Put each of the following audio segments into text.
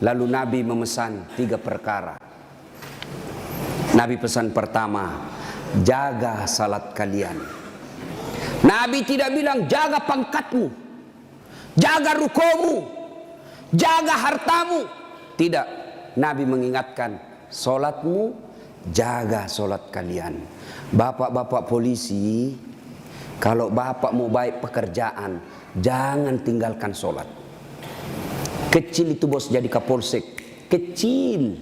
Lalu Nabi memesan 3 perkara. Nabi pesan pertama, jaga salat kalian. Nabi tidak bilang jaga pangkatmu, jaga rukomu, jaga hartamu. Tidak. Nabi mengingatkan, salatmu, jaga salat kalian. Bapak-bapak polisi, kalau bapak mau baik pekerjaan, jangan tinggalkan salat. Kecil itu bos jadi kapolsek, kecil.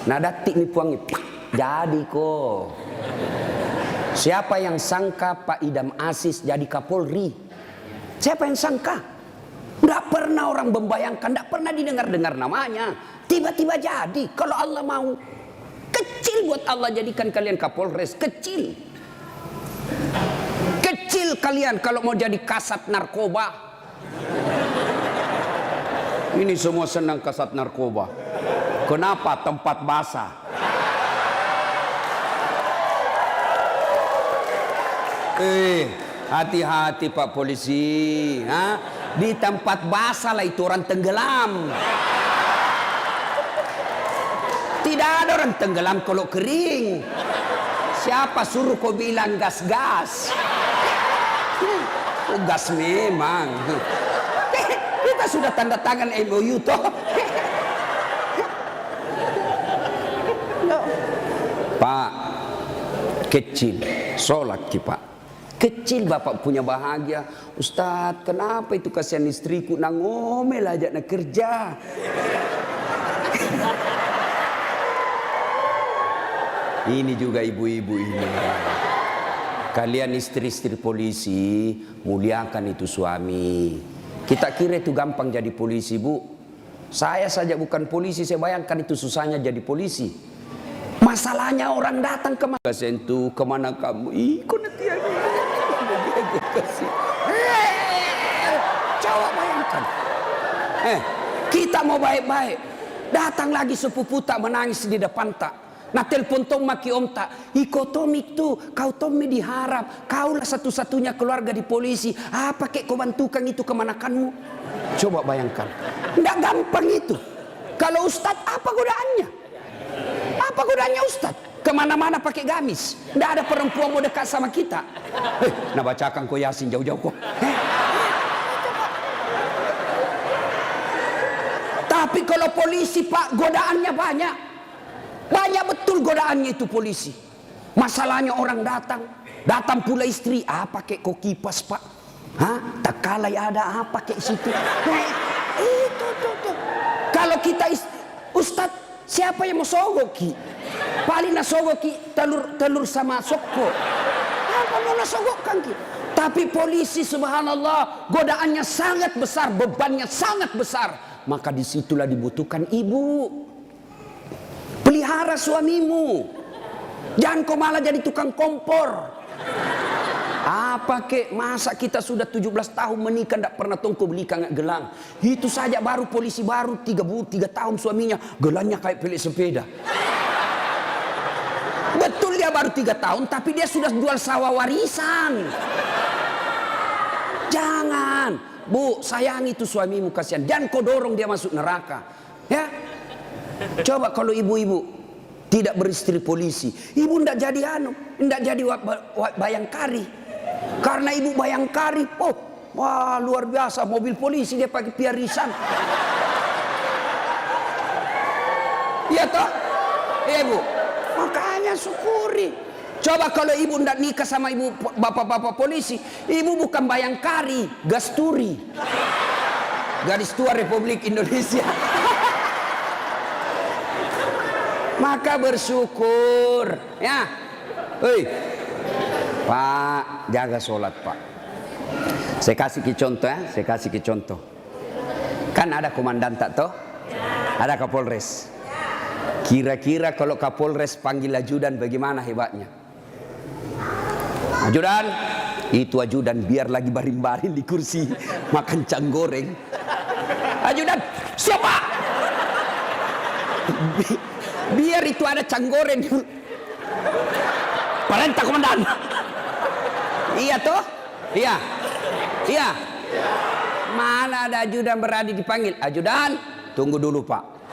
Nah datik nih puangnya, jadi kok. Siapa yang sangka Pak Idam Aziz jadi Kapolri? Siapa yang sangka? Tidak pernah orang membayangkan, tidak pernah didengar-dengar namanya. Tiba-tiba jadi, kalau Allah mau. Kecil buat Allah jadikan kalian Kapolres, kecil. Kecil kalian kalau mau jadi kasat narkoba. Ini semua senang kasat narkoba. Kenapa? Tempat basah. Hati-hati Pak Polisi. Di tempat basah lah itu orang tenggelam. Tidak ada orang tenggelam kalau kering. Siapa suruh kau bilang gas-gas? Gas memang. Kita sudah tanda tangan MOU toh. Pak, kecil, sholat ki Pak. Kecil bapak punya bahagia. Ustadz, kenapa itu kasihan istriku nang ngomel aja nak kerja. Ini juga ibu-ibu ini. Kalian istri-istri polisi, muliakan itu suami. Kita kira itu gampang jadi polisi, Bu. Saya saja bukan polisi, saya bayangkan itu susahnya jadi polisi. Masalahnya orang datang ke mana? Sentuh, kemana kamu? Kok nanti coba bayangkan. Kita mau baik-baik, datang lagi sepupu tak menangis di depan tak. Nah telepon tong maki om tak. Iko tomik tu, kau Tommy diharap. Kaulah satu-satunya keluarga di polisi. Apa kek kau bantukan itu kemanakanmu? Coba bayangkan. Nggak gampang itu. Kalau Ustadz apa godaannya? Apa godaannya Ustadz? Kemana-mana pakai gamis. Nggak ada perempuan mau dekat sama kita. Nah bacakan kau Yasin jauh-jauh kok. Tapi kalau polisi Pak, godaannya banyak. Banyak betul godaannya itu polisi. Masalahnya orang datang pula istri. Pakai kok kipas Pak? Tak kalai ada apa kayak situ. Itu. Kalau kita Ustadz, siapa yang mau sogoki? Paling nasogoki telur sama soko. Apa mau nasogokkan ki? Tapi polisi subhanallah godaannya sangat besar, bebannya sangat besar. Maka disitulah dibutuhkan ibu. Pelihara suamimu. Jangan kau malah jadi tukang kompor. Apa kek masa kita sudah 17 tahun menikah tidak pernah tongko beli kangat gelang. Itu saja baru polisi baru 3 tahun suaminya gelangnya kayak pelik sepeda. Betul dia baru 3 tahun tapi dia sudah jual sawah warisan. Jangan. Bu, sayangi itu suamimu kasihan. Dan kau dorong dia masuk neraka. Ya. Coba kalau ibu-ibu tidak beristri polisi, ibu ndak jadi ndak jadi bayangkari. Karena ibu bayangkari, wah luar biasa mobil polisi dia pakai piarisan. Iya toh? Iya Bu. Makanya syukuri. Coba kalau ibu ndak nikah sama ibu bapak-bapak polisi, ibu bukan bayangkari, gasturi. Gadis tua Republik Indonesia. Maka bersyukur ya. Pak, jaga sholat Pak. Saya kasih contoh. Kan ada komandan tak toh? Ada Kapolres. Kira-kira kalau Kapolres panggil ajudan bagaimana hebatnya? Ajudan, itu ajudan biar lagi baring-baring di kursi makan cang goreng. Ajudan, siapa? Biar itu ada cang goreng. Perintah komandan. Iya toh? Iya. Mana ada ajudan berani dipanggil? Ajudan, tunggu dulu Pak.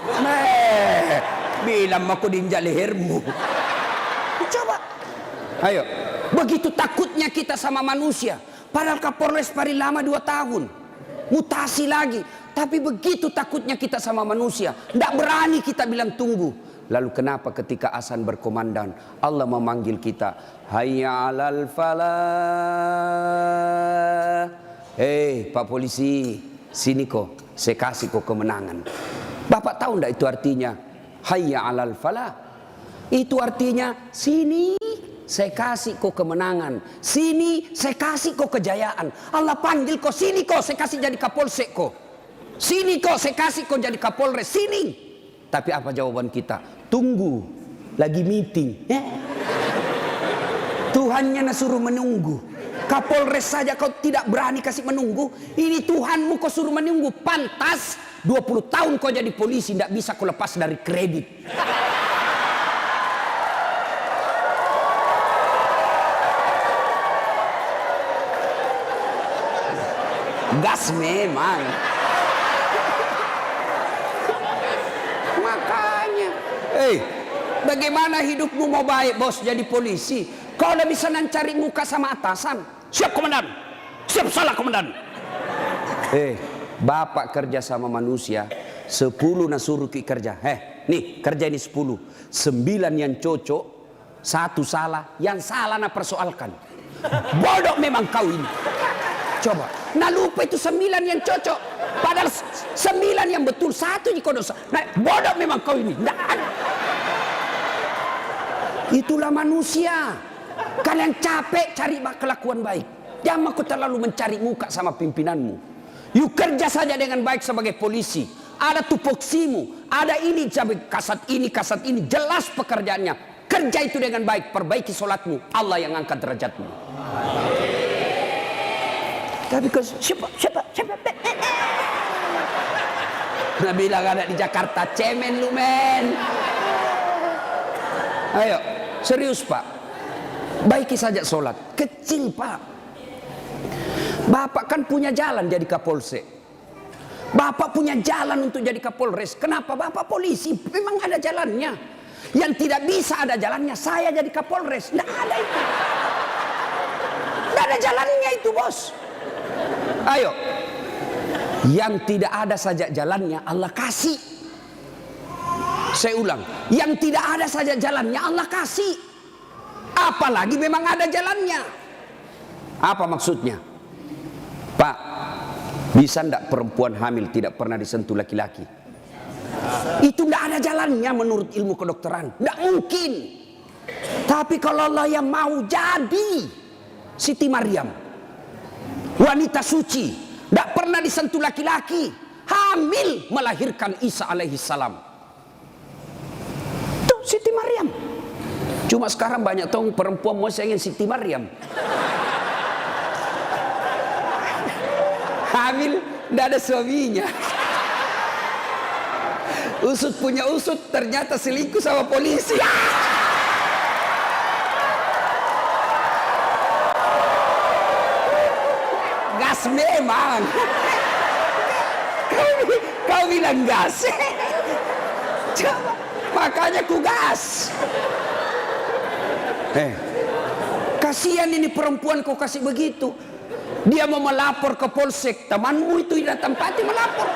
Bilang aku diinjak lehermu. Coba. Ayo. Begitu takutnya kita sama manusia. Padahal Kapolres paling lama 2 tahun. Mutasi lagi. Tapi begitu takutnya kita sama manusia. Tidak berani kita bilang tunggu. Lalu kenapa ketika azan berkumandang Allah memanggil kita, hayya 'alal falah. Hei Pak Polisi, sini kok, saya kasih kok kemenangan. Bapak tahu enggak itu artinya hayya 'alal falah? Itu artinya sini saya kasih kok kemenangan, sini saya kasih kok kejayaan. Allah panggil kok, sini kok saya kasih jadi Kapolsek kok, sini kok saya kasih kok jadi Kapolres, sini. Tapi apa jawaban kita? Tunggu, lagi meeting. Tuhannya suruh menunggu. Kapolres saja kau tidak berani kasih menunggu. Ini Tuhanmu kau suruh menunggu. Pantas 20 tahun kau jadi polisi, tidak bisa kau lepas dari kredit. Gas memang. Makanya, bagaimana hidupmu mau baik bos jadi polisi? Kau udah bisa cari muka sama atasan. Siap komandan, siap salah komandan. Bapak kerja sama manusia, 10 nasuruh ki kerja. Nih kerja ini 10, 9 yang cocok, 1 salah, yang salah na persoalkan. Bodoh memang kau ini. Coba, nah lupa itu 9 yang cocok, padahal 9 yang betul, 1 di dosa. Nah, bodoh memang kau ini. Nggak ada. Itulah manusia. Kalian capek cari kelakuan baik. Jangan kau terlalu mencari muka sama pimpinanmu. Yuk kerja saja dengan baik sebagai polisi. Ada tupoksimu, ada ini kasat ini, jelas pekerjaannya. Kerja itu dengan baik, perbaiki sholatmu, Allah yang angkat derajatmu. Tapi kau siapa? Nah bilang ada di Jakarta, cemen lu men. Ayo, serius Pak. Baiki saja sholat. Kecil Pak. Bapak kan punya jalan jadi Kapolsek. Bapak punya jalan untuk jadi Kapolres. Kenapa? Bapak polisi, memang ada jalannya. Yang tidak bisa ada jalannya, saya jadi Kapolres. Tidak ada itu. Tidak ada jalannya itu bos. Ayo, yang tidak ada saja jalannya Allah kasih. Saya ulang, yang tidak ada saja jalannya Allah kasih. Apalagi memang ada jalannya. Apa maksudnya? Pak, bisa ndak perempuan hamil tidak pernah disentuh laki-laki? Itu ndak ada jalannya menurut ilmu kedokteran. Ndak mungkin. Tapi kalau Allah yang mau jadi Siti Maryam, wanita suci, tidak pernah disentuh laki-laki, hamil melahirkan Isa alaihi salam. Tuh Siti Maryam. Cuma sekarang banyak tahu perempuan mau ingin Siti Maryam. Hamil tidak ada suaminya. Usut punya usut, ternyata selingkuh sama polisi. Gas memang. Kau bilang gas. Coba, makanya ku gas. Kasihan ini perempuan kau kasih begitu. Dia mau melapor ke polsek, temanmu itu datang pati melapor.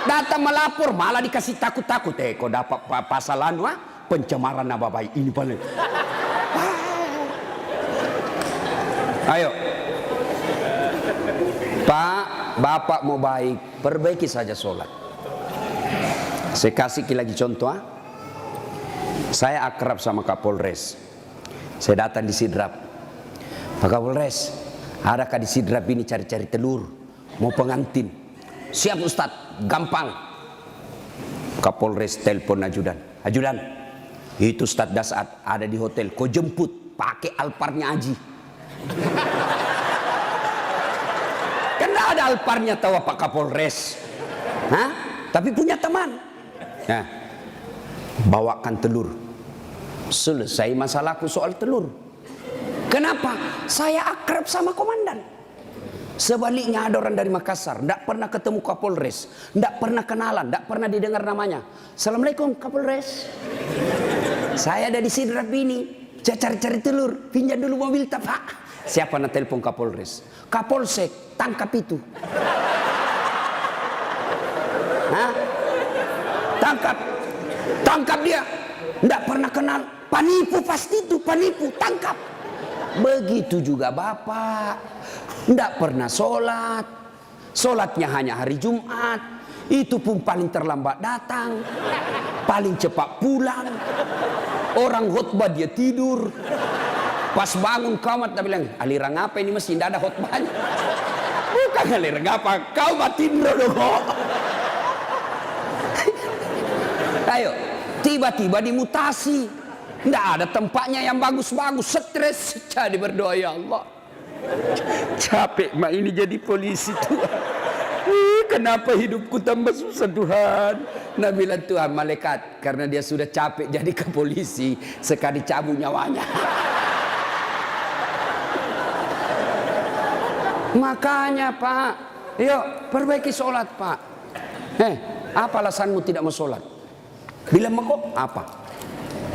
Datang melapor malah dikasih takut-takut. Kau dapat pasalan pencemaran nama baik ini paling. Ayo. Pak, Bapak mau baik, perbaiki saja sholat. Saya kasih lagi contoh. Saya akrab sama Kapolres. Saya datang di Sidrap. Pak Kapolres, adakah di Sidrap ini cari-cari telur? Mau pengantin? Siap Ustadz, gampang. Kapolres telepon ajudan. Ajudan, itu Ustadz Dasat ada di hotel. Kau jemput, pakai Alparnya Aji. Karena ada Alparnya tahu Pak Kapolres. Tapi punya teman. Nah, bawakan telur. Selesai masalahku soal telur. Kenapa? Saya akrab sama komandan. Sebaliknya ada orang dari Makassar, tidak pernah ketemu Kapolres, tidak pernah kenalan, tidak pernah didengar namanya. Assalamualaikum Kapolres. Saya ada di Sidrap ini, saya cari-cari telur, pinjam dulu mobil tak Pak. Siapa nak telepon Kapolres? Kapolsek, tangkap itu. Hah? Tangkap dia. Tidak pernah kenal, penipu pasti itu, penipu, tangkap. Begitu juga Bapak. Tidak pernah sholat, sholatnya hanya hari Jumat, itu pun paling terlambat datang, paling cepat pulang. Orang khutbah dia tidur, pas bangun kamat dia bilang, aliran apa ini masih tidak ada khutbahnya. Bukan aliran apa, kau matiin dulu kok. Ayo, tiba-tiba dimutasi, tidak ada tempatnya yang bagus-bagus, stres, jadi berdoa ya Allah. Capek mak ini jadi polisi Tuhan. Kenapa hidupku tambah susah Tuhan? Nah bilang Tuhan malaikat, karena dia sudah capek jadi ke polisi, sekali cabut nyawanya. Makanya Pak, yuk perbaiki sholat Pak. Apa alasanmu tidak mau sholat? Bilang kok apa?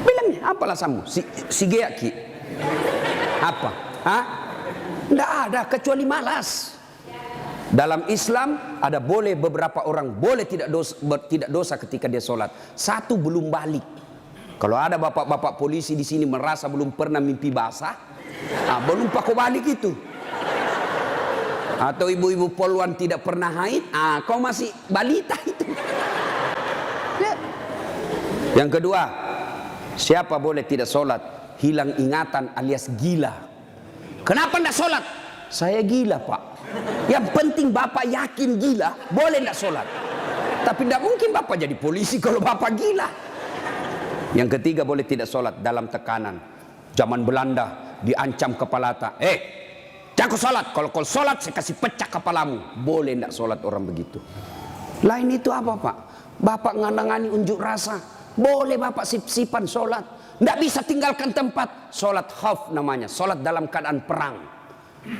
Bilangnya apa alasanmu? Si Geaki. Apa? Hah? Tidak ada kecuali malas. Dalam Islam ada boleh beberapa orang boleh tidak dosa ketika dia sholat. Satu, belum balik. Kalau ada bapak-bapak polisi di sini merasa belum pernah mimpi basah, belum pakai balik itu. Atau ibu-ibu poluan tidak pernah haid, kau masih balita itu. Ya. Yang kedua, siapa boleh tidak sholat? Hilang ingatan alias gila. Kenapa tidak sholat? Saya gila Pak. Yang penting Bapak yakin gila, boleh tidak sholat. Tapi tidak mungkin Bapak jadi polisi kalau Bapak gila. Yang ketiga, boleh tidak sholat dalam tekanan. Zaman Belanda diancam kepala tak. Jangan sholat. Kalau kau sholat saya kasih pecah kepalamu. Boleh tidak sholat orang begitu. Lain itu apa Pak? Bapak ngandangani unjuk rasa. Boleh Bapak sip-sipan sholat. Tidak bisa tinggalkan tempat. Sholat khauf namanya. Sholat dalam keadaan perang.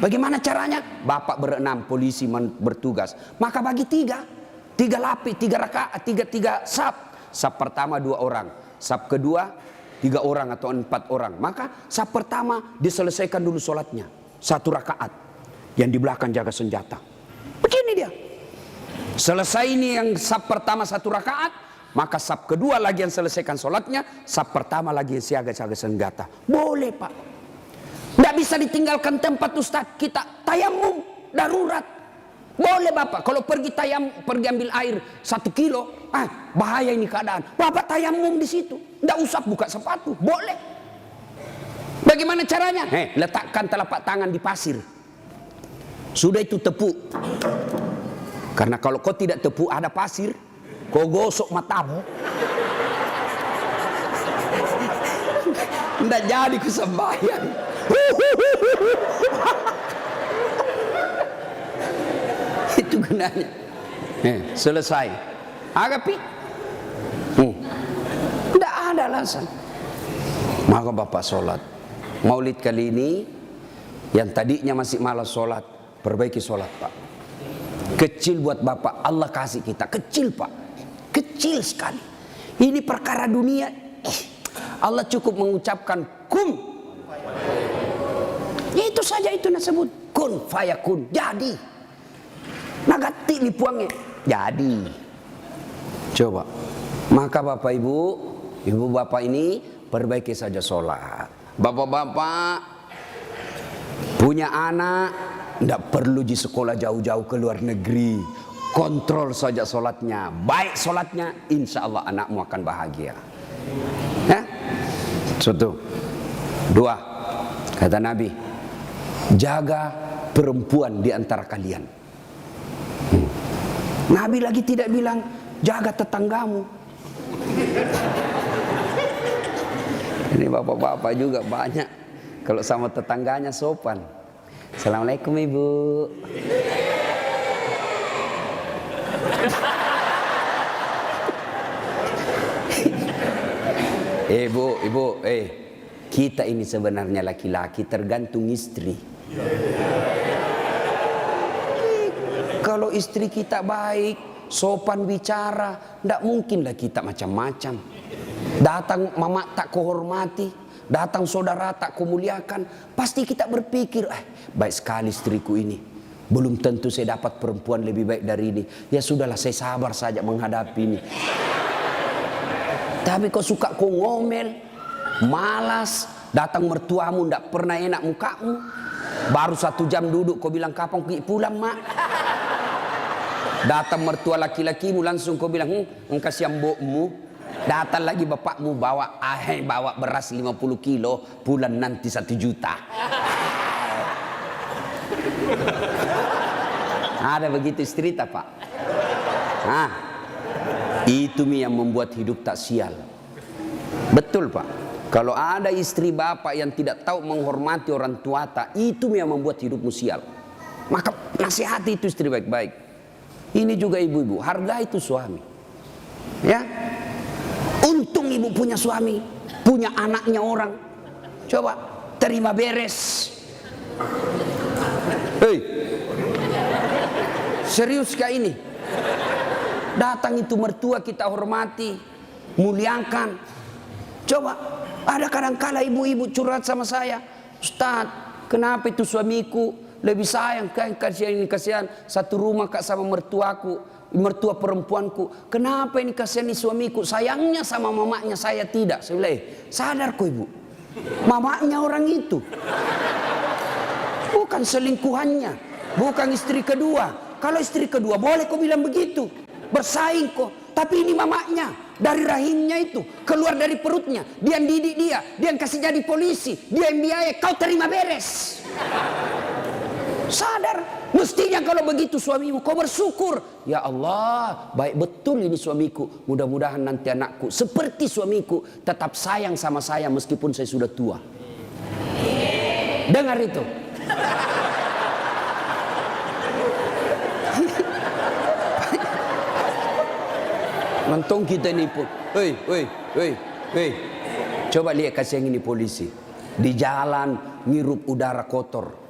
Bagaimana caranya? Bapak berenam, polisi bertugas. Maka bagi tiga lapis, 3 rakaat, tiga saf. Saf pertama 2 orang. Saf kedua 3 orang atau 4 orang. Maka saf pertama diselesaikan dulu sholatnya. 1 rakaat. Yang di belakang jaga senjata. Begini dia. Selesai ini yang saf pertama 1 rakaat. Maka saf kedua lagi yang selesaikan sholatnya, saf pertama lagi yang siaga-siaga senjata. Boleh Pak. Tidak bisa ditinggalkan tempat Ustaz. Kita tayamum darurat. Boleh Bapak. Kalau pergi ambil air 1 kilo, bahaya ini keadaan. Bapak tayamum di situ. Tidak usah buka sepatu. Boleh. Bagaimana caranya? Letakkan telapak tangan di pasir. Sudah itu tepuk. Karena kalau kau tidak tepuk ada pasir, kau gosok matamu, tidak jadi kesembahyang. Itu gunanya. Selesai. Agapi. Tidak ada alasan. Maka Bapak sholat. Maulid kali ini, yang tadinya masih malas sholat, perbaiki sholat Pak. Kecil buat Bapak, Allah kasih kita. Kecil Pak. Kecil sekali. Ini perkara dunia. Allah cukup mengucapkan kun. Itu saja itu disebut kun fayakun. Jadi. Nagati lipuangnya. Jadi. Coba. Maka Bapak Ibu, Ibu Bapak ini perbaiki saja sholat. Bapak-bapak punya anak, tidak perlu di sekolah jauh-jauh ke luar negeri. Kontrol saja sholatnya. Baik sholatnya, insya Allah anakmu akan bahagia. Satu. 2. Kata Nabi, jaga perempuan di antara kalian. Nabi lagi tidak bilang jaga tetanggamu. Ini bapak-bapak juga banyak. Kalau sama tetangganya sopan. Assalamualaikum Ibu. Ibu, kita ini sebenarnya laki-laki tergantung istri. Kalau istri kita baik, sopan bicara, tidak mungkinlah kita macam-macam. Datang mama tak kuhormati, datang saudara tak kumuliakan, pasti kita berpikir, baik sekali istriku ini. Belum tentu saya dapat perempuan lebih baik dari ini. Ya sudahlah, saya sabar saja menghadapi ini. Tapi kau suka kau ngomel, malas, datang mertuamu tidak pernah enak mukamu. Baru 1 jam duduk kau bilang kapan pulang mak. Datang mertua laki-lakimu langsung kau bilang kasihan mbokmu. Datang lagi bapakmu bawa beras 50 kilo, pulang nanti 1 juta. Ada begitu istri tak pak? Itu yang membuat hidup tak sial. Betul pak. Kalau ada istri bapak yang tidak tahu menghormati orang tua tak, itu yang membuat hidupmu sial. Maka nasihati itu istri baik-baik. Ini juga ibu-ibu, hargai itu suami. Ya, untung ibu punya suami, punya anaknya orang. Coba terima beres. Hei, serius kah ini? Datang itu mertua kita hormati, muliakan. Coba, ada kadang-kala ibu-ibu curhat sama saya, Ustaz, kenapa itu suamiku lebih sayang, kasihan satu rumah kak sama mertua perempuanku. Kenapa ini kasihan nih suamiku, sayangnya sama mamanya saya tidak. Saya bilang, sadar kok ibu, mamanya orang itu, bukan selingkuhannya, bukan istri kedua. Kalau istri kedua boleh kau bilang begitu, bersaing kok. Tapi ini mamanya, dari rahimnya itu, keluar dari perutnya, dia yang didik dia yang kasih jadi polisi, dia yang biaya, kau terima beres. Sadar, mestinya kalau begitu suamimu, kau bersyukur. Ya Allah, baik betul ini suamiku. Mudah-mudahan nanti anakku seperti suamiku, tetap sayang sama saya meskipun saya sudah tua. Dengar itu. Nonton kita ini pun. Hei. Coba lihat kasih yang ini polisi. Di jalan ngirup udara kotor.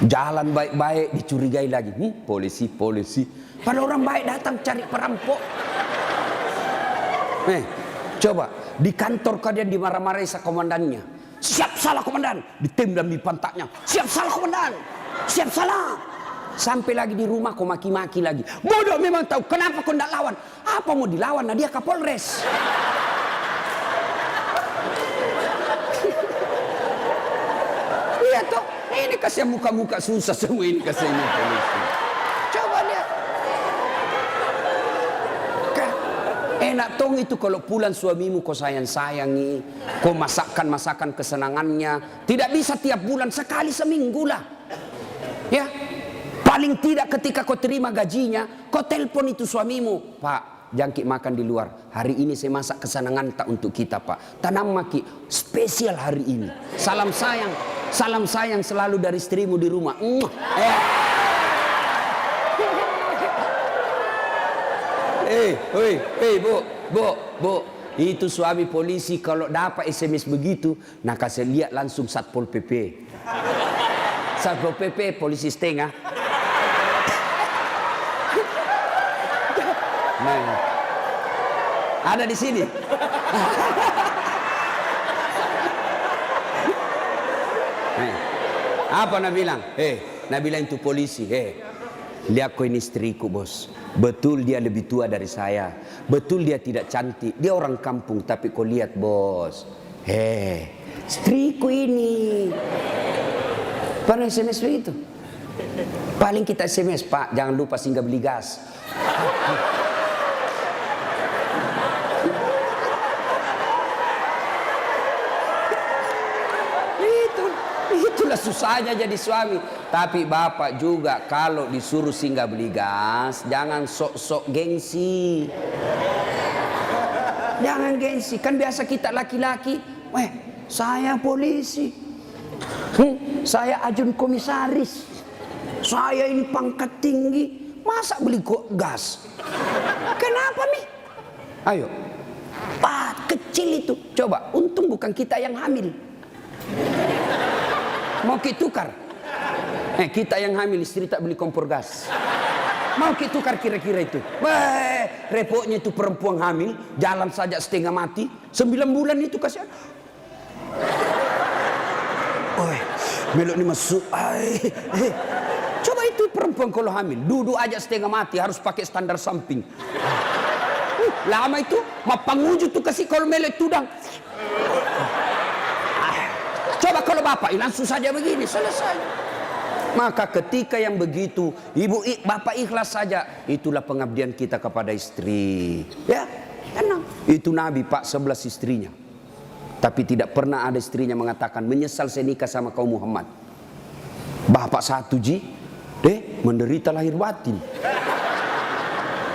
Jalan baik-baik dicurigai lagi. Polisi. Pada orang baik datang cari perampok. Coba di kantor kalian dimarah-marahi sa komandannya. Siap salah komandan, ditembak di pantatnya. Siap salah komandan, siap salah. Sampai lagi di rumah kau maki-maki lagi. Bodoh memang tahu kenapa kau tidak lawan. Apa mau dilawan? Nah dia Kapolres. Iya toh, ini kasih muka-muka susah semua ini kasih ini polisi. Coba lihat. Enak tong itu kalau pulang suamimu kau sayang-sayangi, kau masakan kesenangannya. Tidak bisa tiap bulan, sekali seminggu lah. Ya. Paling tidak ketika kau terima gajinya, kau telepon itu suamimu. Pak, jangkit makan di luar. Hari ini saya masak kesenangan tak untuk kita pak. Tanam maki, spesial hari ini. Salam sayang selalu dari istrimu di rumah. Bu. Itu suami polisi kalau dapat SMS begitu, nah kasih lihat langsung Satpol PP. Satpol PP polisi setengah. Nah, ada di sini. Apa nak bilang? Nak bilang itu polisi. Lihat kau ini istriku bos. Betul dia lebih tua dari saya. Betul dia tidak cantik. Dia orang kampung. Tapi kau lihat bos. Istriku ini. Pernah SMS begitu? Paling kita SMS, Pak, jangan lupa singgah beli gas. Itulah susahnya jadi suami. Tapi bapak juga kalau disuruh singgah beli gas, jangan sok-sok gengsi. Jangan gengsi. Kan biasa kita laki-laki, saya polisi, saya ajun komisaris, saya ini pangkat tinggi, masa beli gas? Kenapa nih? Ayo, Pak, kecil itu. Coba, untung bukan kita yang hamil. Mau kita tukar? Kita yang hamil, istri tak beli kompor gas. Mau kita tukar kira-kira itu. Repotnya itu perempuan hamil, jalan saja setengah mati, 9 bulan itu kasihan. Melok ni masuk. Coba itu perempuan kalau hamil, duduk aja setengah mati, harus pakai standar samping. Lama itu, mapangujud tuh kasih kalau melek tudang. Coba kalau bapak, langsung saja begini, selesai. Maka ketika yang begitu, bapak ikhlas saja, itulah pengabdian kita kepada istri. Ya, tenang. Itu Nabi Pak 11 istrinya. Tapi tidak pernah ada istrinya mengatakan menyesal saya nikah sama kau Muhammad. Bapak satu menderita lahir batin.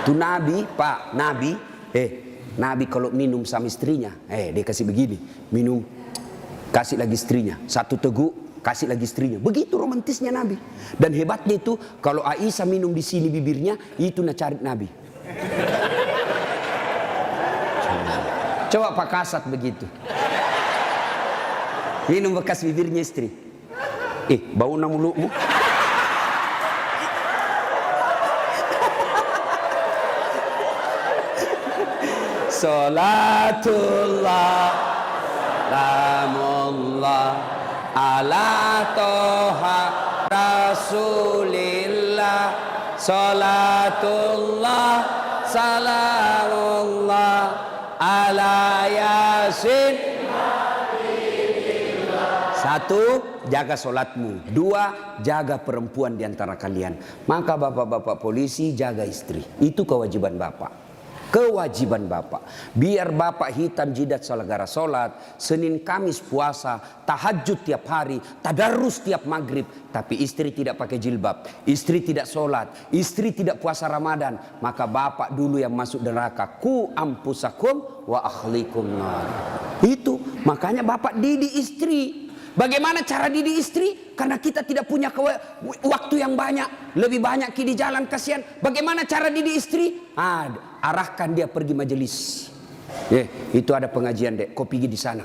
Itu Nabi Pak, Nabi kalau minum sama istrinya, dia kasih begini, minum, kasih lagi istrinya, satu teguk, kasih lagi istrinya. Begitu romantisnya Nabi. Dan hebatnya itu, kalau Aisyah minum di sini bibirnya, itu cari Nabi. Coba Pak Kasat begitu. Minum bekas bibirnya istri. Bau mulutmu. Salatullah Salamullah ala toha Rasulillah. Salatullah Salamullah ala Yasin. Satu, jaga solatmu. Dua, jaga perempuan di antara kalian. Maka bapak-bapak polisi jaga istri. Itu kewajiban bapak. Kewajiban bapak. Biar bapak hitam jidat gara solat, Senin Kamis puasa, tahajud tiap hari, tadarus tiap maghrib. Tapi istri tidak pakai jilbab, istri tidak solat, istri tidak puasa Ramadan. Maka bapak dulu yang masuk neraka. Ku ampusakum wa akhlikum nar. Itu makanya bapak didik istri. Bagaimana cara didik istri? Karena kita tidak punya waktu yang banyak. Lebih banyak di jalan, kasihan. Bagaimana cara didik istri? Arahkan dia pergi majelis. Itu ada pengajian dek, kau pergi di sana.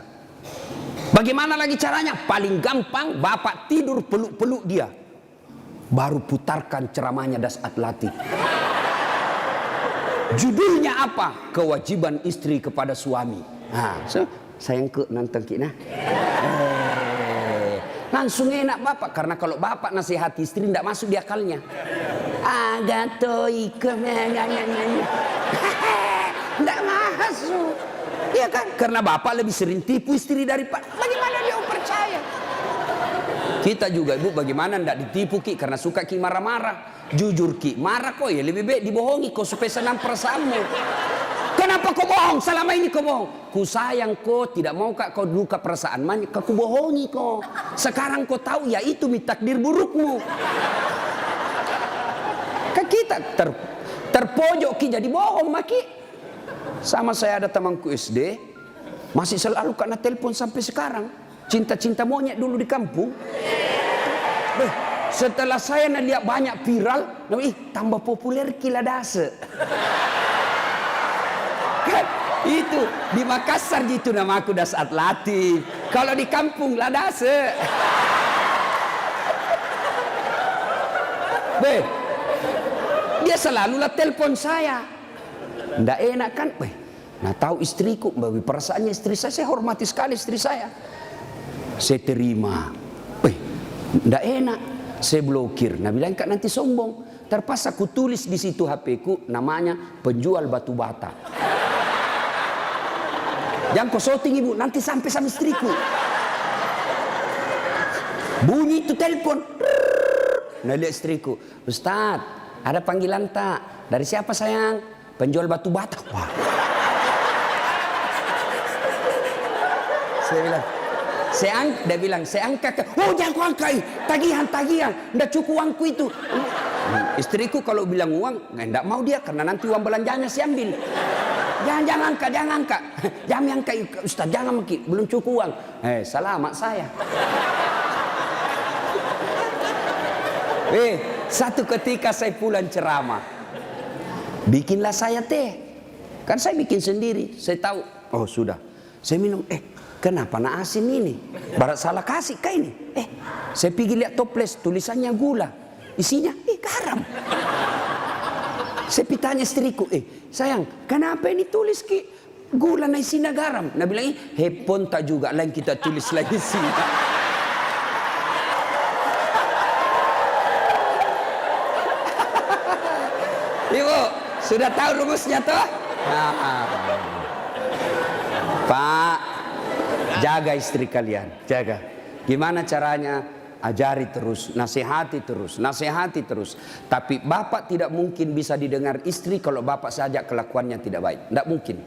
Bagaimana lagi caranya? Paling gampang, bapak tidur peluk-peluk dia. Baru putarkan ceramahnya Dasat Latif. Judulnya apa? Kewajiban istri kepada suami. Sayang ke nonton kita. Langsung enak bapak. Karena kalau bapak nasihati istri tidak masuk di akalnya. Tidak masuk. Iya kan? Karena bapak lebih sering tipu istri daripada. Bagaimana dia percaya? Kita juga ibu bagaimana tidak ditipu Ki. Karena suka Ki marah-marah. Jujur Ki. Marah kok ya lebih baik dibohongi kok supaya senang perasaanmu. Kenapa kau bohong? Selama ini kau bohong. Ku sayang kau, tidak mau kau luka perasaan. Maka ku bohongi kau. Sekarang kau tahu ya itu takdir burukmu. Kan kita terpojok Ki jadi bohong Maki. Sama saya ada temanku SD. Masih selalu kena telepon sampai sekarang. Cinta-cinta monyet dulu di kampung. Setelah saya lihat banyak viral. Tambah populer Ki Ladase. Itu di Makassar gitu nama aku Dasat Latif. Kalau di kampung Ladase. Dia selalu telepon saya. Nggak enak kan? Nah tahu istriku, bagi perasaannya istri saya hormati sekali istri saya. Saya terima. Nggak enak. Saya blokir. Nah bilang Kak nanti sombong. Terpaksa ku tulis di situ HP-ku namanya penjual batu bata. Jangan kau shooting ibu, nanti sampai sama istriku. Bunyi itu telepon. Nah lihat istriku, Ustaz, ada panggilan tak? Dari siapa sayang? Penjual batu bata. Wah. Dia bilang, saya angkat. Oh jangan kau angkai, tagihan. Nggak cukup uangku itu. Istriku kalau bilang uang, nggak mau dia karena nanti uang belanjanya saya ambil. Jangan angkat. Jangan angkat Ustaz, jangan Maki, belum cukup uang. Selamat saya. Satu ketika saya pulang ceramah. Bikinlah saya teh. Kan saya bikin sendiri. Saya tahu, oh sudah. Saya minum, kenapa nak asin ini? Barat salah kasih kah ini? Saya pergi lihat toples, tulisannya gula. Isinya, garam. Saya tanya istriku, sayang, kenapa ini tulis ki gula na isina garam? Nabi bilang, hepon tak juga, lain kita tulis lagi sini. Ibu, sudah tahu rumusnya toh? Pak, jaga istri kalian, jaga. Gimana caranya? Ajari terus, nasihati terus, nasihati terus. Tapi bapak tidak mungkin bisa didengar istri kalau bapak saja kelakuannya tidak baik. Tidak mungkin.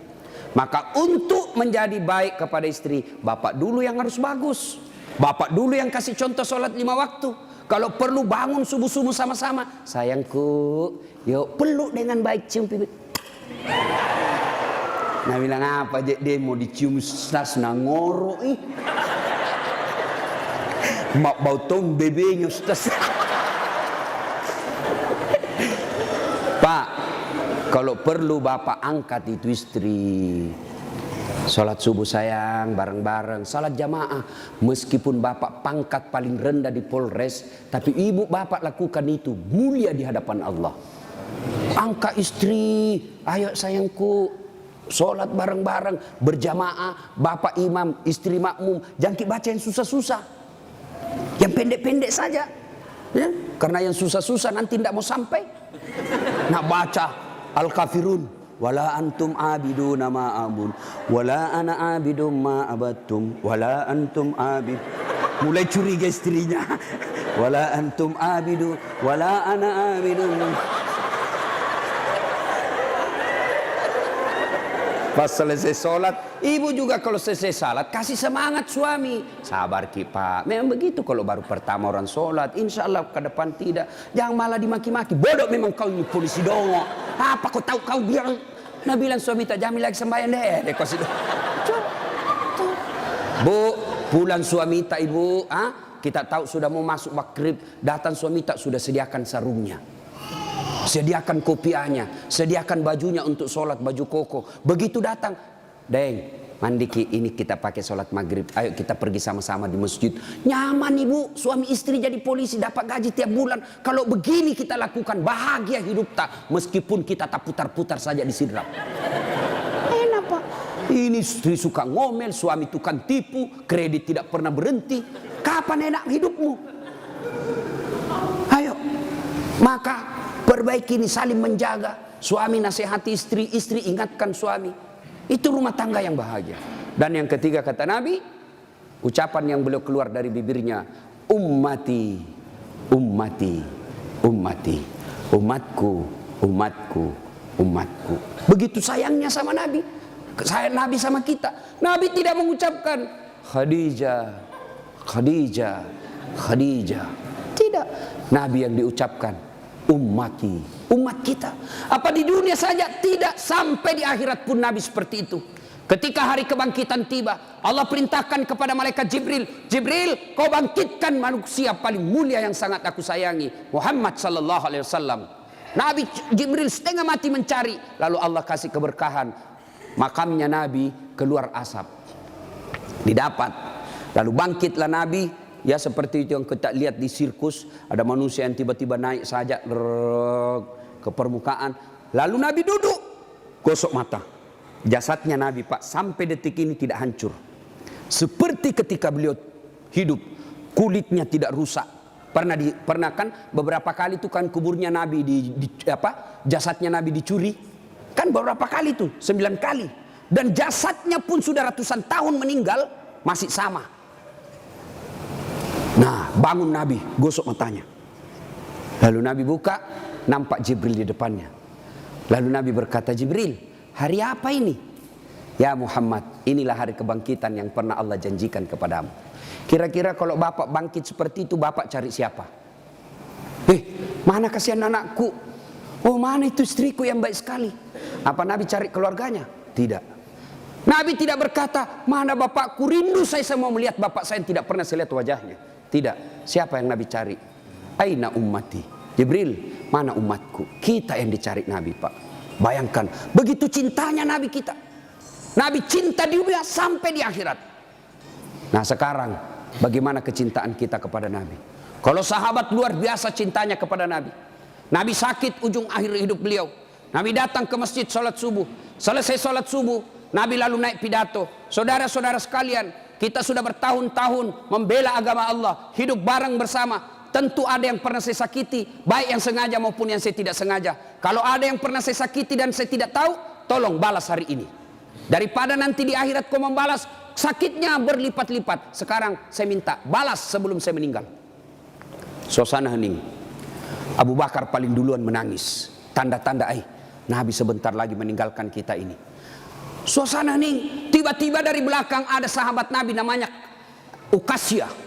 Maka untuk menjadi baik kepada istri, bapak dulu yang harus bagus. Bapak dulu yang kasih contoh sholat 5 waktu. Kalau perlu bangun subuh-subuh sama-sama. Sayangku, yuk peluk dengan baik, cium pipi. Nah bilang apa aja dia mau dicium stas nangoro mak bau tong bebenya stas. Pak, kalau perlu bapak angkat itu istri. Salat subuh sayang, bareng-bareng, salat jamaah. Meskipun bapak pangkat paling rendah di Polres, tapi ibu bapak lakukan itu mulia di hadapan Allah. Angkat istri, ayo sayangku, salat bareng-bareng, berjamaah, bapak imam, istri makmum. Jangan baca yang susah-susah, yang pendek-pendek saja. Ya? Karena yang susah-susah nanti tidak mau sampai. Nak baca Al-Kafirun. Wala antum abiduna ma abun, wala ana abidum ma abattum, wala antum abid. Mulai curiga istrinya. Wala antum abidu, wala ana abidum. Pas selesai sholat, ibu juga kalau selesai sholat kasih semangat suami. Sabar ki pak, memang begitu kalau baru pertama orang sholat. Insya Allah ke depan tidak. Jangan malah dimaki-maki. Bodoh memang kau ini polisi dongo. Apa kau tahu kau bilang? Nah bilang suami tak jamin lagi sembahyang deh. Bu, pulang suami tak ibu. Kita tahu sudah mau masuk maghrib. Datang suami tak sudah sediakan sarungnya. Sediakan kopiahnya, sediakan bajunya untuk sholat, baju koko. Begitu datang, Deng, mandi ki, ini kita pakai sholat maghrib. Ayo kita pergi sama-sama di masjid. Nyaman ibu, suami istri jadi polisi, dapat gaji tiap bulan. Kalau begini kita lakukan, bahagia hidup tak. Meskipun kita tak putar-putar saja di sidrap. Enak pak. Ini istri suka ngomel, suami tukang tipu, kredit tidak pernah berhenti. Kapan enak hidupmu? Ayo, maka perbaiki ini, saling menjaga. Suami nasihati istri, istri ingatkan suami. Itu rumah tangga yang bahagia. Dan yang ketiga kata Nabi, ucapan yang beliau keluar dari bibirnya, ummati, ummati, ummati, umatku, umatku, umatku. Begitu sayangnya sama Nabi. Sayang Nabi sama kita. Nabi tidak mengucapkan Khadijah, Khadijah, Khadijah. Tidak. Nabi yang diucapkan ummati, umat kita. Apa di dunia saja? Tidak, sampai di akhirat pun Nabi seperti itu. Ketika hari kebangkitan tiba, Allah perintahkan kepada malaikat Jibril, Jibril, kau bangkitkan manusia paling mulia yang sangat aku sayangi, Muhammad sallallahu alaihi wasallam. Nabi Jibril setengah mati mencari, lalu Allah kasih keberkahan. Makamnya Nabi keluar asap. Didapat. Lalu bangkitlah Nabi. Ya seperti itu yang kita lihat di sirkus. Ada manusia yang tiba-tiba naik saja ke permukaan. Lalu Nabi duduk. Gosok mata. Jasadnya Nabi pak sampai detik ini tidak hancur. Seperti ketika beliau hidup. Kulitnya tidak rusak. Pernah kan beberapa kali itu kan kuburnya Nabi jasadnya Nabi dicuri. Kan beberapa kali itu 9 kali. Dan jasadnya pun sudah ratusan tahun meninggal. Masih sama. Nah, bangun Nabi, gosok matanya. Lalu Nabi buka, nampak Jibril di depannya. Lalu Nabi berkata, Jibril, hari apa ini? Ya Muhammad, inilah hari kebangkitan yang pernah Allah janjikan kepadamu. Kira-kira kalau bapak bangkit seperti itu, bapak cari siapa? Mana kasihan anakku? Oh, mana itu istriku yang baik sekali? Apa Nabi cari keluarganya? Tidak. Nabi tidak berkata, mana bapakku, rindu saya mau melihat bapak saya yang tidak pernah saya lihat wajahnya. Tidak. Siapa yang Nabi cari? Aina ummati. Jibril, mana umatku? Kita yang dicari Nabi pak. Bayangkan, begitu cintanya Nabi kita. Nabi cinta di dunia sampai di akhirat. Nah sekarang, bagaimana kecintaan kita kepada Nabi? Kalau sahabat luar biasa cintanya kepada Nabi. Nabi sakit ujung akhir hidup beliau. Nabi datang ke masjid sholat subuh. Selesai sholat subuh, Nabi lalu naik pidato. Saudara-saudara sekalian, kita sudah bertahun-tahun membela agama Allah, hidup bareng bersama. Tentu ada yang pernah saya sakiti, baik yang sengaja maupun yang saya tidak sengaja. Kalau ada yang pernah saya sakiti dan saya tidak tahu, tolong balas hari ini. Daripada nanti di akhirat kau membalas, sakitnya berlipat-lipat. Sekarang saya minta balas sebelum saya meninggal. Suasana hening. Abu Bakar paling duluan menangis. Tanda-tanda Nabi sebentar lagi meninggalkan kita ini. Suasana hening. Tiba-tiba dari belakang ada sahabat Nabi namanya Ukasya.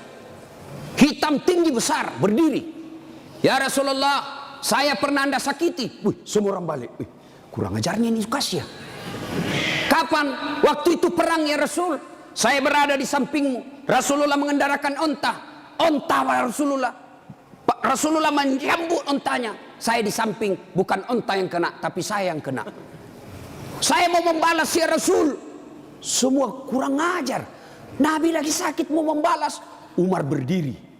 Hitam tinggi besar berdiri. Ya Rasulullah, saya pernah Anda sakiti. Wih, semua orang balik. Wih, kurang ajarnya ini Ukasya. Kapan? Waktu itu perang ya Rasul. Saya berada di sampingmu. Rasulullah mengendarakan onta. Onta Rasulullah. Rasulullah menyambut ontanya. Saya di samping, bukan onta yang kena, tapi saya yang kena. Saya mau membalas ya Rasul. Semua kurang ajar. Nabi lagi sakit mau membalas. Umar berdiri.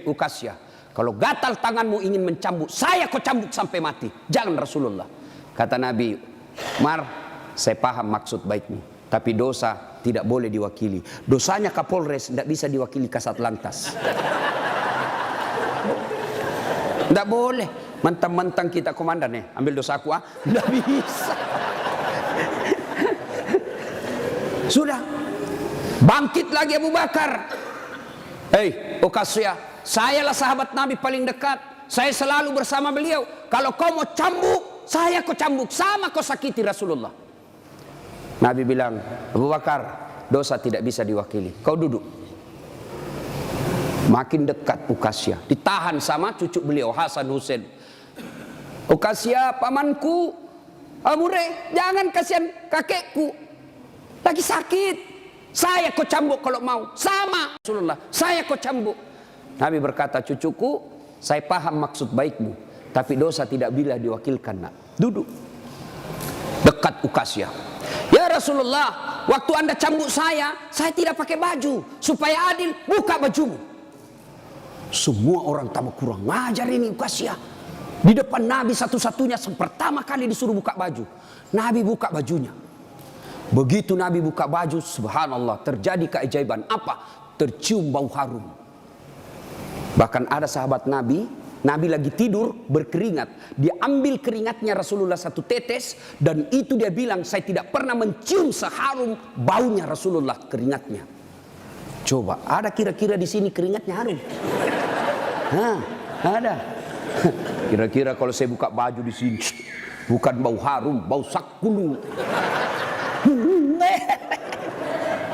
Ukasya, kalau gatal tanganmu ingin mencambuk, saya kau cambuk sampai mati. Jangan Rasulullah. Kata Nabi, Umar, saya paham maksud baikmu, tapi dosa tidak boleh diwakili. Dosanya Kapolres tidak bisa diwakili Kasat Lantas. Tidak boleh. Mentang-mentang kita komandan ambil dosa aku tidak bisa. Sudah. Bangkit lagi Abu Bakar. Ukasya, sayalah sahabat Nabi paling dekat. Saya selalu bersama beliau. Kalau kau mau cambuk, saya kau cambuk. Sama kau sakiti Rasulullah. Nabi bilang, Abu Bakar, dosa tidak bisa diwakili. Kau duduk. Makin dekat Ukasya. Ditahan sama cucu beliau, Hasan Husain. Ukasya, pamanku. Amure, jangan kasihan kakekku. Lagi sakit. Saya kau cambuk kalau mau. Sama Rasulullah, saya kau cambuk. Nabi berkata, cucuku, saya paham maksud baikmu, tapi dosa tidak bila diwakilkan. Nak, duduk dekat Ukasya. Ya Rasulullah, waktu Anda cambuk saya tidak pakai baju. Supaya adil, buka bajumu. Semua orang tambah kurang ngajar ini Ukasya. Di depan Nabi satu-satunya pertama kali disuruh buka baju. Nabi buka bajunya. Begitu Nabi buka baju, subhanallah, terjadi keajaiban. Apa? Tercium bau harum. Bahkan ada sahabat Nabi, Nabi lagi tidur berkeringat. Dia ambil keringatnya Rasulullah satu tetes, dan itu dia bilang, saya tidak pernah mencium seharum baunya Rasulullah keringatnya. Coba, ada kira-kira di sini keringatnya harum? Ada. Kira-kira kalau saya buka baju di sini, bukan bau harum, bau sakulu.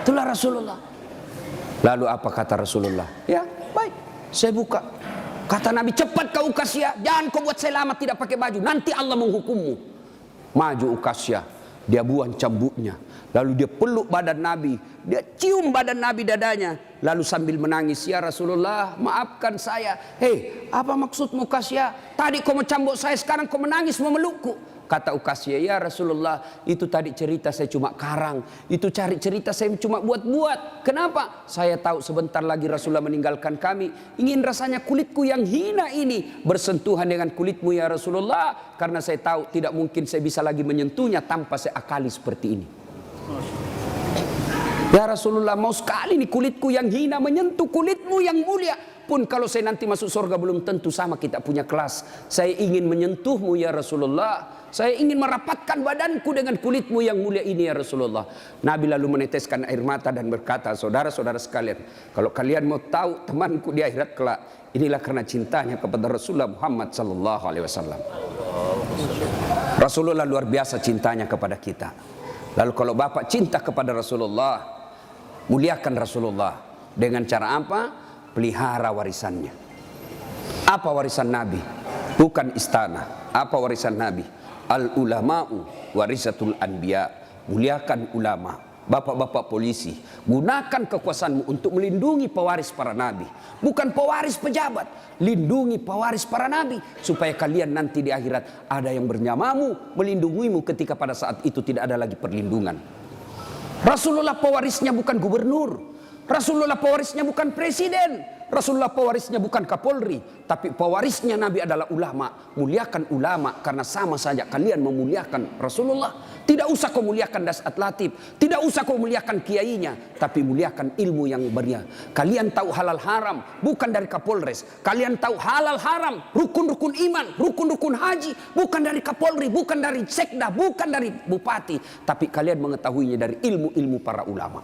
Itulah Rasulullah. Lalu apa kata Rasulullah? Ya, baik, saya buka. Kata Nabi, cepat kau Ukasya, jangan kau buat saya lama tidak pakai baju, nanti Allah menghukummu. Maju Ukasya, dia buang cambuknya. Lalu dia peluk badan Nabi, dia cium badan Nabi dadanya. Lalu sambil menangis, ya Rasulullah, maafkan saya. Apa maksudmu Ukasya? Tadi kau mencambuk saya, sekarang kau menangis memelukku. Kata Ukasya, ya Rasulullah, itu tadi cerita saya cuma karang. Itu cari cerita saya cuma buat-buat. Kenapa? Saya tahu sebentar lagi Rasulullah meninggalkan kami. Ingin rasanya kulitku yang hina ini bersentuhan dengan kulitmu ya Rasulullah. Karena saya tahu tidak mungkin saya bisa lagi menyentuhnya tanpa saya akali seperti ini. Ya Rasulullah, mau sekali nih kulitku yang hina menyentuh kulitmu yang mulia. Pun kalau saya nanti masuk surga belum tentu sama kita punya kelas. Saya ingin menyentuhmu ya Rasulullah. Saya ingin merapatkan badanku dengan kulitmu yang mulia ini ya Rasulullah. Nabi lalu meneteskan air mata dan berkata, saudara-saudara sekalian, kalau kalian mau tahu temanku di akhirat kelak, inilah karena cintanya kepada Rasulullah Muhammad sallallahu alaihi wasallam. Rasulullah luar biasa cintanya kepada kita. Lalu kalau Bapak cinta kepada Rasulullah, muliakan Rasulullah dengan cara apa? Pelihara warisannya. Apa warisan Nabi? Bukan istana. Apa warisan Nabi? Al-ulama'u warisatul anbiya. Muliakan ulama. Bapak-bapak polisi, gunakan kekuasaanmu untuk melindungi pewaris para nabi. Bukan pewaris pejabat. Lindungi pewaris para nabi. Supaya kalian nanti di akhirat ada yang bernyamamu, melindungimu ketika pada saat itu tidak ada lagi perlindungan. Rasulullah pewarisnya bukan gubernur. Rasulullah pewarisnya bukan presiden. Rasulullah pewarisnya bukan Kapolri, tapi pewarisnya Nabi adalah ulama. Muliakan ulama karena sama saja kalian memuliakan Rasulullah. Tidak usah kau muliakan Dasat Latif, tidak usah kau muliakan kiainya, tapi muliakan ilmu yang beria. Kalian tahu halal haram bukan dari Kapolres. Kalian tahu halal haram, rukun-rukun iman, rukun-rukun haji bukan dari Kapolri, bukan dari sekda, bukan dari bupati, tapi kalian mengetahuinya dari ilmu-ilmu para ulama.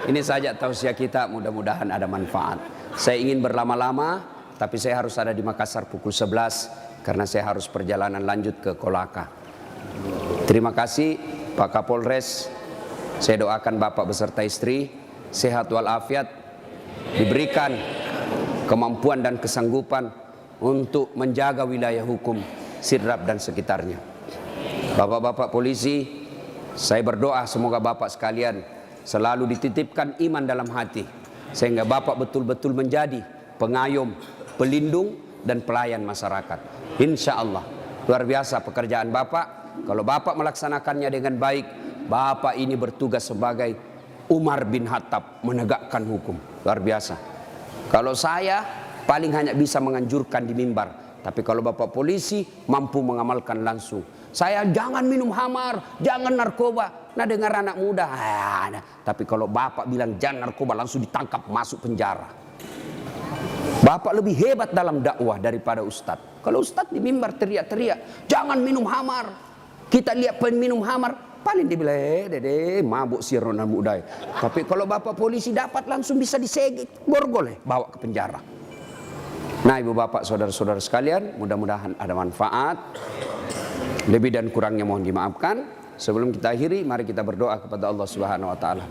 Ini saja tausiah kita, mudah-mudahan ada manfaat. Saya ingin berlama-lama, tapi saya harus ada di Makassar pukul 11 karena saya harus perjalanan lanjut ke Kolaka. Terima kasih Pak Kapolres. Saya doakan Bapak beserta istri sehat walafiat, diberikan kemampuan dan kesanggupan untuk menjaga wilayah hukum Sidrap dan sekitarnya. Bapak-bapak polisi, saya berdoa semoga Bapak sekalian selalu dititipkan iman dalam hati, sehingga Bapak betul-betul menjadi pengayom, pelindung, dan pelayan masyarakat. Insya Allah, luar biasa pekerjaan Bapak. Kalau Bapak melaksanakannya dengan baik, Bapak ini bertugas sebagai Umar bin Khattab, menegakkan hukum. Luar biasa. Kalau saya paling hanya bisa menganjurkan di mimbar, tapi kalau Bapak polisi mampu mengamalkan langsung. Saya jangan minum khamar, jangan narkoba. Nah, dengar anak muda, tapi kalau Bapak bilang jangan narkoba, langsung ditangkap masuk penjara. Bapak lebih hebat dalam dakwah daripada ustadz. Kalau ustadz di mimbar teriak-teriak, jangan minum khamar. Kita lihat peminum khamar, paling dibilang, dede, mabuk sirron anak muda. Tapi kalau Bapak polisi dapat langsung bisa disegel, borgol, bawa ke penjara. Nah, ibu bapak, saudara-saudara sekalian, mudah-mudahan ada manfaat. Lebih dan kurangnya mohon dimaafkan. Sebelum kita akhiri, mari kita berdoa kepada Allah Subhanahu wa taala.